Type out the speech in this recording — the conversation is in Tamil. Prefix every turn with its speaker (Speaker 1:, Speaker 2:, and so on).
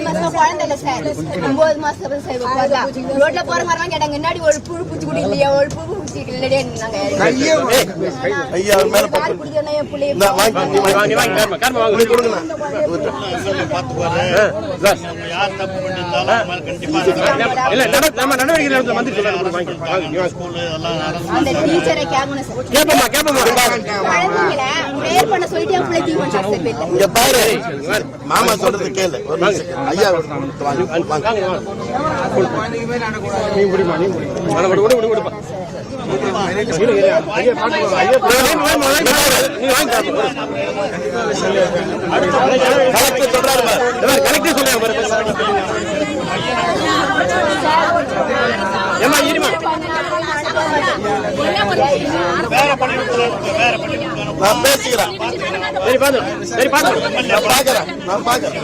Speaker 1: மாசம் குழந்தை இல்ல சார். 9 மாசம் சார். ரோட்ல போற மாதிரி கேட்டாங்க, முன்னாடி ஒரு புழு பூச்சி கூட இல்லையா, ஒரு புழு பூச்சி இல்லையே நாங்க.
Speaker 2: ஐயா மேல
Speaker 1: பால் குடிக்கணும் என் புள்ளைய.
Speaker 3: யார் தப்பு பண்ணிருந்தாலும் கண்டிப்பா இல்ல நம்ம நடவடிக்கை வந்து
Speaker 1: அந்த டீச்சரை கேட்கணும் சார்.
Speaker 3: கேப்பமா
Speaker 1: குழந்தைங்கள பிரேயர் பண்ண சொல்லிட்டு என் பிள்ளை தீவன் சார்.
Speaker 2: இங்க பாரு மாமா சொல்றது கேளு. ஐயா நான் பேசுகிறேன். நான் பாக்குறேன்.